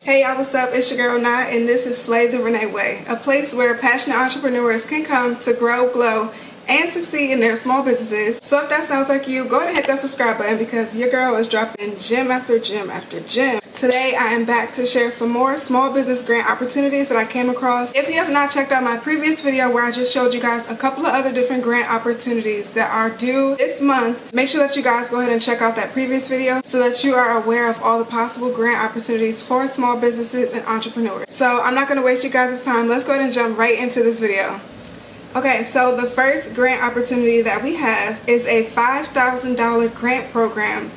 Hey y'all, what's up? It's your girl Nat, and this is Slay the Renee Way, a place where passionate entrepreneurs can come to grow, glow, and succeed in their small businesses. So if that sounds like you, go ahead and hit that subscribe button because your girl is dropping gem after gem after gem. Today I am back to share some more small business grant opportunities that I came across. If you have not checked out my previous video where I just showed you guys a couple of other different grant opportunities that are due this month, make sure that you guys go ahead and check out that previous video so that you are aware of all the possible grant opportunities for small businesses and entrepreneurs. So I'm not going to waste you guys' time. Let's go ahead and jump right into this video. Okay, so the first grant opportunity that we have is a $5,000 grant program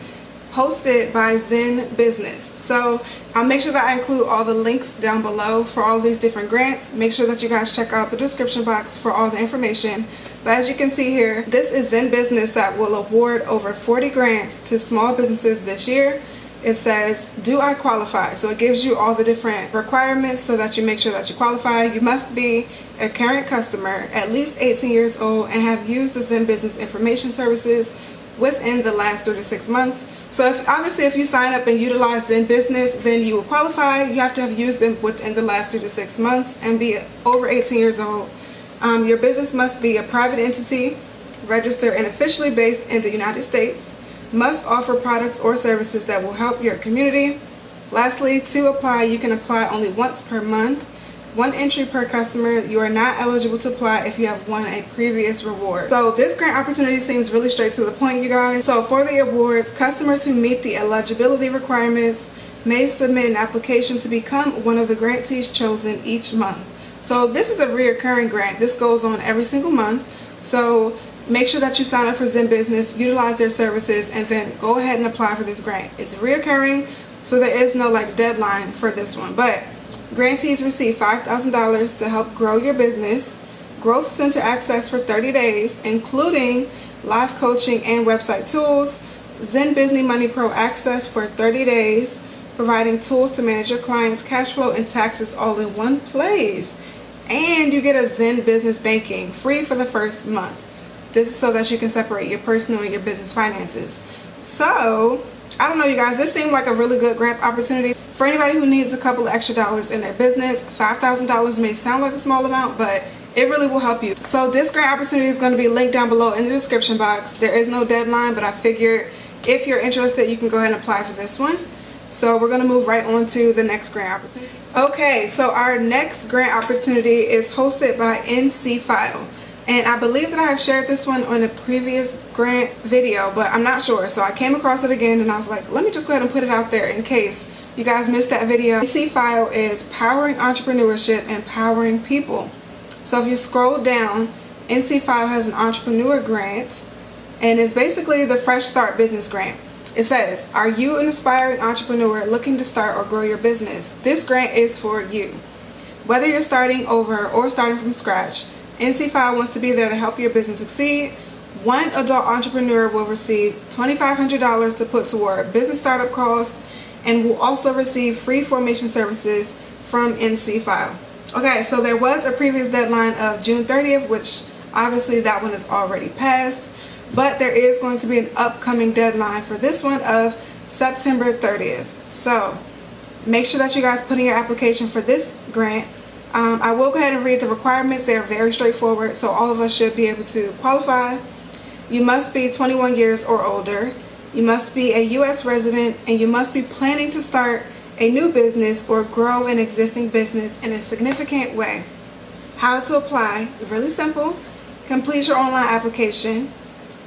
hosted by Zen Business. So I'll make sure that I include all the links down below for all these different grants. Make sure that you guys check out the description box for all the information. But as you can see here, this is Zen Business that will award over 40 grants to small businesses this year. It says, do I qualify? So it gives you all the different requirements so that you make sure that you qualify. You must be a current customer, at least 18 years old, and have used the Zen Business information services within the last 3 to 6 months. So if you sign up and utilize Zen Business, then you will qualify. You have to have used them within the last 3 to 6 months and be over 18 years old. Your business must be a private entity, registered and officially based in the United States, must offer products or services that will help your community. Lastly, to apply, you can apply only once per month. 1 entry per customer. You are not eligible to apply if you have won a previous reward. So this grant opportunity seems really straight to the point, you guys. So for the awards, customers who meet the eligibility requirements may submit an application to become one of the grantees chosen each month. So this is a reoccurring grant. This goes on every single month. So make sure that you sign up for Zen Business, utilize their services, and then go ahead and apply for this grant. It's reoccurring, so there is no deadline for this one. But grantees receive $5,000 to help grow your business, growth center access for 30 days, including live coaching and website tools, Zen Business Money Pro access for 30 days, providing tools to manage your clients' cash flow and taxes all in one place. And you get a Zen Business banking free for the first month. This is so that you can separate your personal and your business finances. So, I don't know, you guys, this seemed like a really good grant opportunity. For anybody who needs a couple of extra dollars in their business, $5,000 may sound like a small amount, but it really will help you. So this grant opportunity is going to be linked down below in the description box. There is no deadline, but I figured if you're interested, you can go ahead and apply for this one. So we're going to move right on to the next grant opportunity. Okay, so our next grant opportunity is hosted by NC File. And I believe that I have shared this one on a previous grant video, but I'm not sure. So I came across it again and I was like, let me just go ahead and put it out there in case you guys missed that video. NC File is powering entrepreneurship and powering people. So if you scroll down, NC File has an entrepreneur grant, and it's basically the Fresh Start Business Grant. It says, are you an aspiring entrepreneur looking to start or grow your business? This grant is for you. Whether you're starting over or starting from scratch, NC File wants to be there to help your business succeed. One adult entrepreneur will receive $2,500 to put toward business startup costs and will also receive free formation services from NC File. Okay, so there was a previous deadline of June 30th, which obviously that one is already passed, but there is going to be an upcoming deadline for this one of September 30th. So make sure that you guys put in your application for this grant. I will go ahead and read the requirements. They are very straightforward, so all of us should be able to qualify. You must be 21 years or older. You must be a U.S. resident, and you must be planning to start a new business or grow an existing business in a significant way. How to apply? Really simple. Complete your online application.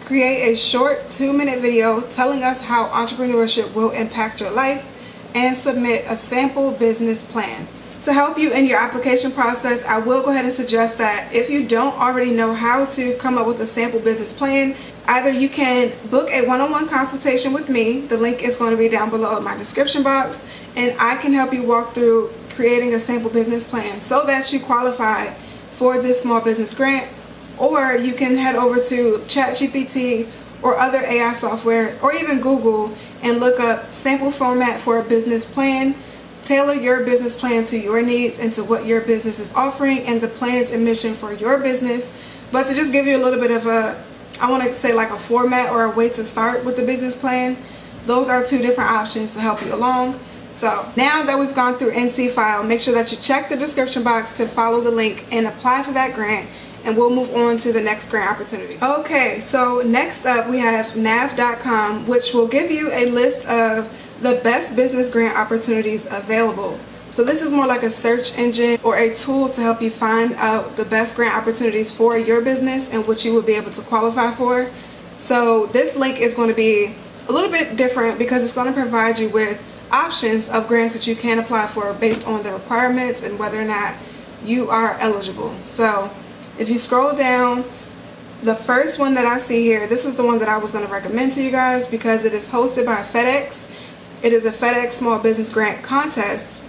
Create a short 2-minute video telling us how entrepreneurship will impact your life, and submit a sample business plan. To help you in your application process, I will go ahead and suggest that if you don't already know how to come up with a sample business plan, either you can book a one-on-one consultation with me. The link is going to be down below in my description box, and I can help you walk through creating a sample business plan so that you qualify for this small business grant. Or you can head over to ChatGPT or other AI software, or even Google, and look up sample format for a business plan. Tailor your business plan to your needs and to what your business is offering and the plans and mission for your business. But to just give you a little bit of I want to say like a format or a way to start with the business plan, those are 2 different options to help you along. So now that we've gone through NC file, make sure that you check the description box to follow the link and apply for that grant, and we'll move on to the next grant opportunity. Okay, so next up we have Navcom, which will give you a list of the best business grant opportunities available. So this is more like a search engine or a tool to help you find out the best grant opportunities for your business and what you will be able to qualify for. So this link is going to be a little bit different because it's going to provide you with options of grants that you can apply for based on the requirements and whether or not you are eligible. So if you scroll down, the first one that I see here, this is the one that I was going to recommend to you guys because it is hosted by FedEx. It is a FedEx Small Business Grant Contest.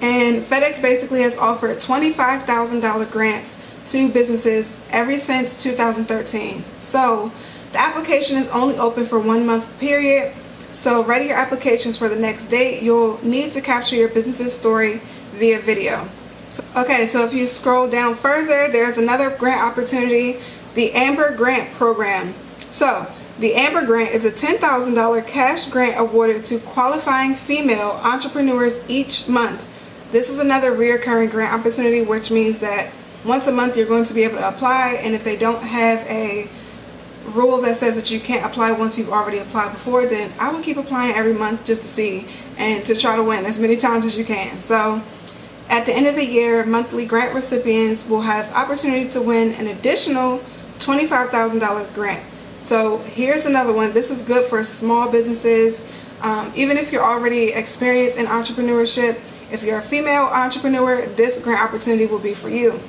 And FedEx basically has offered $25,000 grants to businesses ever since 2013. So the application is only open for 1 month period. So ready your applications for the next date. You'll need to capture your business's story via video. Okay, so if you scroll down further, there's another grant opportunity, the Amber Grant Program. So the Amber Grant is a $10,000 cash grant awarded to qualifying female entrepreneurs each month. This is another reoccurring grant opportunity, which means that once a month you're going to be able to apply, and if they don't have a rule that says that you can't apply once you've already applied before, then I will keep applying every month just to see and to try to win as many times as you can. So at the end of the year, monthly grant recipients will have opportunity to win an additional $25,000 grant. So here's another one. This is good for small businesses. Even if you're already experienced in entrepreneurship, if you're a female entrepreneur, this grant opportunity will be for you.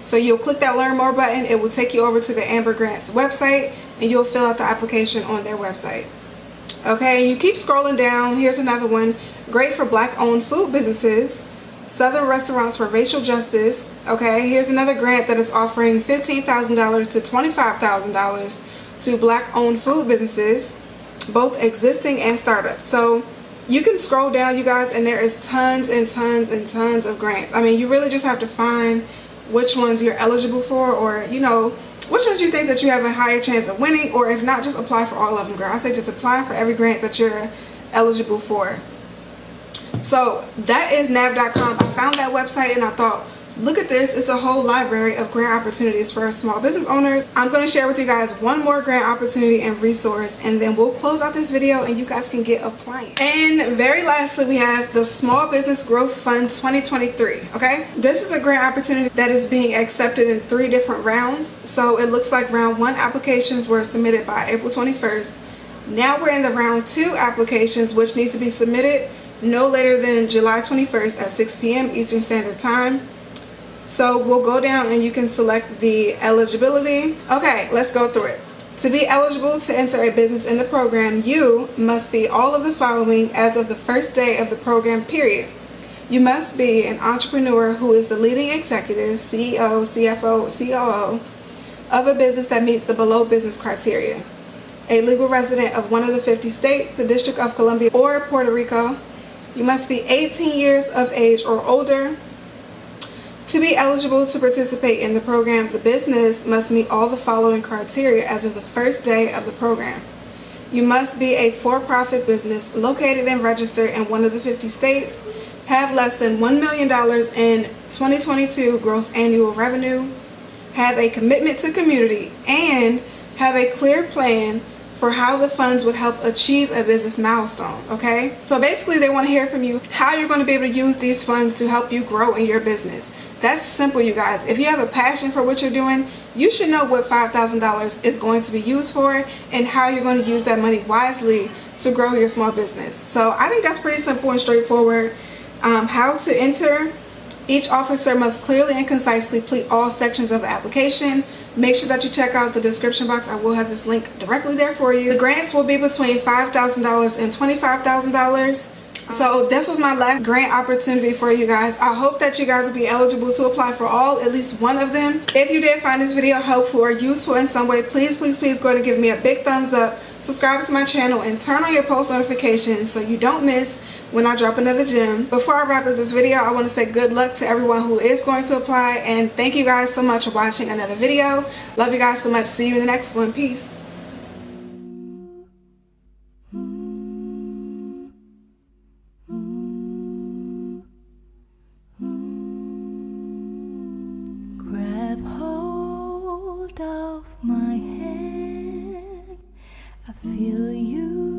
So you'll click that Learn More button. It will take you over to the Amber Grants website, and you'll fill out the application on their website. Okay, you keep scrolling down. Here's another one. Great for Black-owned food businesses. Southern Restaurants for Racial Justice. Okay, here's another grant that is offering $15,000 to $25,000 to Black-owned food businesses, both existing and startups. So you can scroll down, you guys, and there is tons and tons and tons of grants. I mean, you really just have to find which ones you're eligible for, or which ones you think that you have a higher chance of winning, or if not, just apply for all of them, girl. I say just apply for every grant that you're eligible for. So that is nav.com. I found that website and I thought, look at this, it's a whole library of grant opportunities for small business owners. I'm going to share with you guys one more grant opportunity and resource, and then we'll close out this video and you guys can get applying. And very lastly, we have the Small Business Growth Fund 2023. Okay, this is a grant opportunity that is being accepted in 3 different rounds. So it looks like round 1 applications were submitted by April 21st. Now we're in the round 2 applications, which needs to be submitted no later than July 21st at 6 p.m. Eastern Standard Time. So we'll go down and you can select the eligibility. Okay, let's go through it. To be eligible to enter a business in the program, you must be all of the following as of the first day of the program period. You must be an entrepreneur who is the leading executive, CEO, CFO, COO of a business that meets the below business criteria. A legal resident of one of the 50 states, the District of Columbia, or Puerto Rico. You must be 18 years of age or older. To be eligible to participate in the program, the business must meet all the following criteria as of the first day of the program. You must be a for-profit business located and registered in one of the 50 states, have less than $1 million in 2022 gross annual revenue, have a commitment to community, and have a clear plan for how the funds would help achieve a business milestone. Okay, so basically they want to hear from you how you're going to be able to use these funds to help you grow in your business. That's simple, you guys. If you have a passion for what you're doing, you should know what $5,000 is going to be used for and how you're going to use that money wisely to grow your small business. So I think that's pretty simple and straightforward. How to enter: each officer must clearly and concisely complete all sections of the application. Make sure that you check out the description box. I will have this link directly there for you. The grants will be between $5,000 and $25,000. So this was my last grant opportunity for you guys. I hope that you guys will be eligible to apply for at least one of them. If you did find this video helpful or useful in some way, please go ahead and give me a big thumbs up, subscribe to my channel, and turn on your post notifications so you don't miss when I drop another gem. Before I wrap up this video, I want to say good luck to everyone who is going to apply, and thank you guys so much for watching another video. Love you guys so much. See you in the next one. Peace. of my hand, I feel you